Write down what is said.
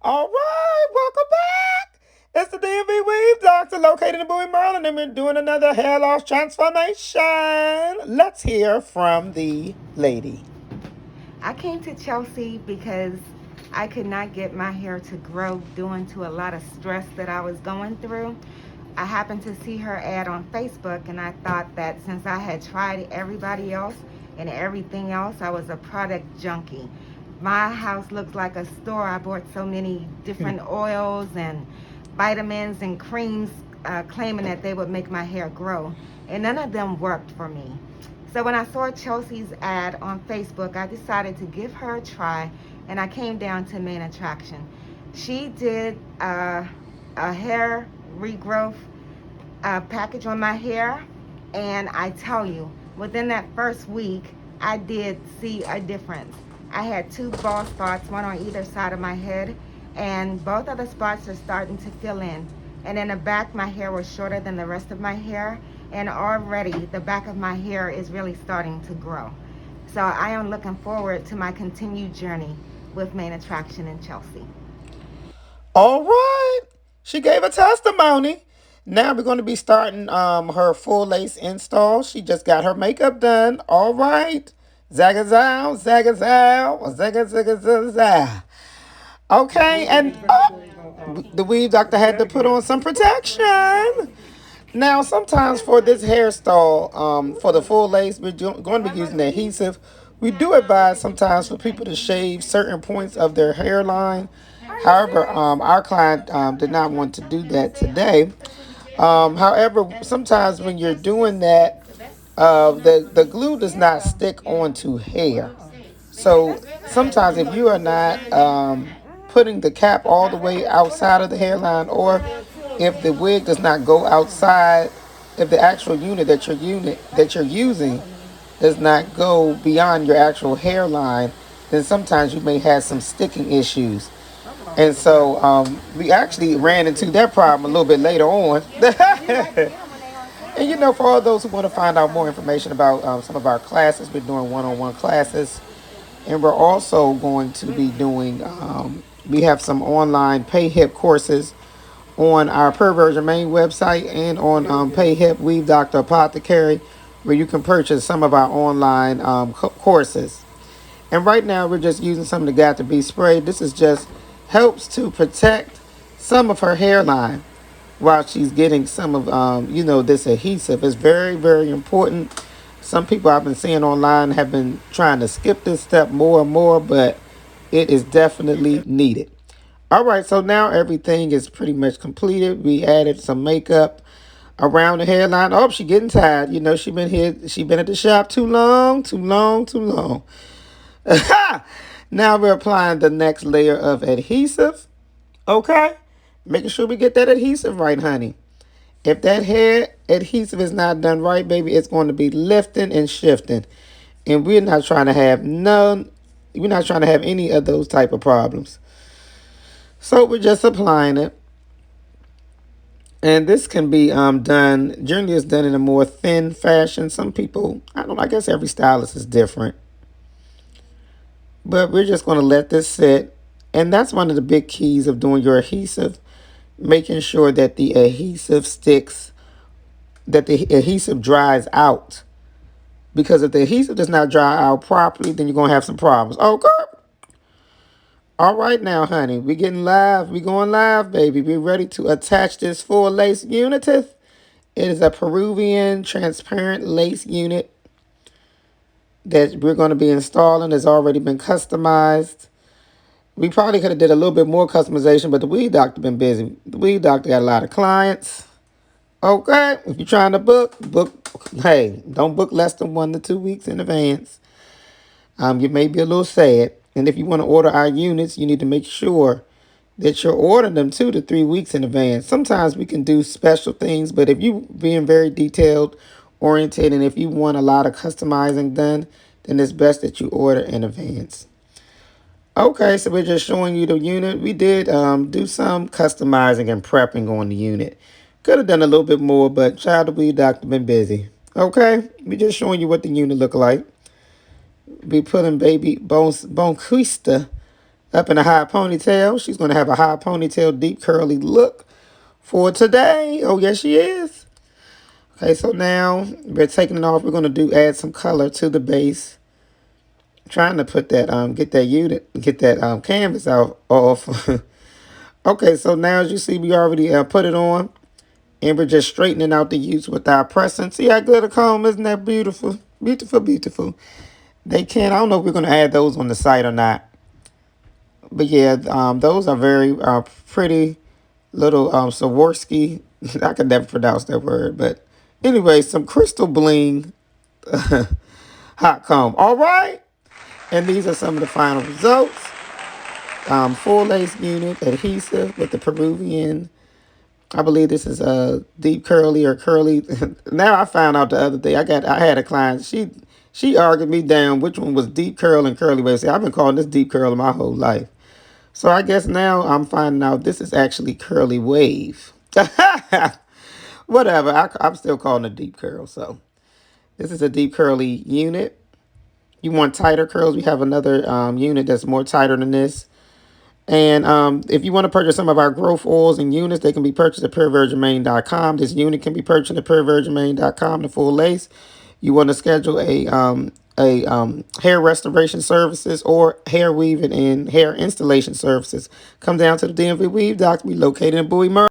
All right, welcome back. It's the DMV Weave Doctor located in Bowie, Maryland, and we're doing another hair loss transformation. Let's hear from the lady. I came to Chelsea because I could not get my hair to grow due to a lot of stress that I was going through. I happened to see her ad on Facebook and I thought that since I had tried everybody else and everything else, I was a product junkie. My house looks like a store. I bought so many different oils and vitamins and creams claiming that they would make my hair grow, and none of them worked for me. So when I saw Chelsea's ad on Facebook, I decided to give her a try, and I came down to Main Attraction. She did a hair regrowth package on my hair, and I tell you, within that first week, I did see a difference. I had two bald spots, one on either side of my head, and both of the spots are starting to fill in. And in the back, my hair was shorter than the rest of my hair, and already the back of my hair is really starting to grow. So I am looking forward to my continued journey with Main Attraction in Chelsea. All right, she gave a testimony. Now we're going to be starting her full lace install. She just got her makeup done. All right, zagazow, zagazow, zaga zaga zaga zaga. Okay, and the weave doctor had to put on some protection. Now, sometimes for this hairstyle, for the full lace, going to be using adhesive. We do advise sometimes for people to shave certain points of their hairline. However, our client did not want to do that today. However, sometimes when you're doing that, the glue does not stick onto hair. So sometimes if you are not putting the cap all the way outside of the hairline, or if the wig does not go outside, if the actual unit that you're using does not go beyond your actual hairline, then sometimes you may have some sticking issues. And so we actually ran into that problem a little bit later on. And for all those who want to find out more information about some of our classes, we're doing one-on-one classes. And we're also going to be doing, we have some online PayHip courses on our Perversion main website and on PayHip Weave Doctor Apothecary, where you can purchase some of our online courses. And right now we're just using some of the Got to Be spray. This is just helps to protect some of her hairline while she's getting some of this adhesive. Is very, very important. Some people I've been seeing online have been trying to skip this step more and more, but it is definitely needed. All right, so now everything is pretty much completed. We added some makeup around the hairline. Oh, she getting tired. She been at the shop too long, too long, too long. Now we're applying the next layer of adhesive. Okay, making sure we get that adhesive right, honey. If that hair adhesive is not done right, baby, it's going to be lifting and shifting. And we're not trying to have we're not trying to have any of those type of problems. So we're just applying it. And this can be generally it's done in a more thin fashion. Some people, I guess every stylist is different. But we're just going to let this sit. And that's one of the big keys of doing your adhesive, making sure that the adhesive sticks, that the adhesive dries out. Because if the adhesive does not dry out properly, then you're going to have some problems. Okay. All right now, honey. We're getting live. We're going live, baby. We're ready to attach this full lace unit. It is a Peruvian transparent lace unit that we're going to be installing. It's already been customized. We probably could have did a little bit more customization, but the weed doctor been busy. The weed doctor got a lot of clients. Okay, if you're trying to book, hey, don't book less than 1 to 2 weeks in advance. You may be a little sad. And if you want to order our units, you need to make sure that you're ordering them 2 to 3 weeks in advance. Sometimes we can do special things, but if you being very detailed oriented and if you want a lot of customizing done, then it's best that you order in advance. Okay, so we're just showing you the unit. We did do some customizing and prepping on the unit. Could have done a little bit more, but child of weed doctor been busy. Okay, we just showing you what the unit look like. We putting baby Bonquista up in a high ponytail. She's going to have a high ponytail, deep curly look for today. Oh, yes, she is. Okay, so now we're taking it off. We're going to add some color to the base. Trying to put that, get that unit, get that canvas out off. Okay, so now as you see, we already put it on. And we're just straightening out the use with our pressing. See how glitter comb? Isn't that beautiful? Beautiful, beautiful. They can. I don't know if we're going to add those on the site or not. But yeah, those are very pretty little Swarovski. I can never pronounce that word. But anyway, some crystal bling hot comb. All right. And these are some of the final results. Full lace unit, adhesive with the Peruvian. I believe this is a deep curly or curly. Now I found out the other day. I had a client. She argued me down which one was deep curl and curly wave. See, I've been calling this deep curl my whole life. So I guess now I'm finding out this is actually curly wave. Whatever. I'm still calling it deep curl. So this is a deep curly unit. You want tighter curls? We have another unit that's more tighter than this. And if you want to purchase some of our growth oils and units, they can be purchased at purevirginmaine.com. This unit can be purchased at purevirginmaine.com, the full lace. You want to schedule a hair restoration services or hair weaving and hair installation services. Come down to the DMV Weave Docs. We located in Bowie, Maryland.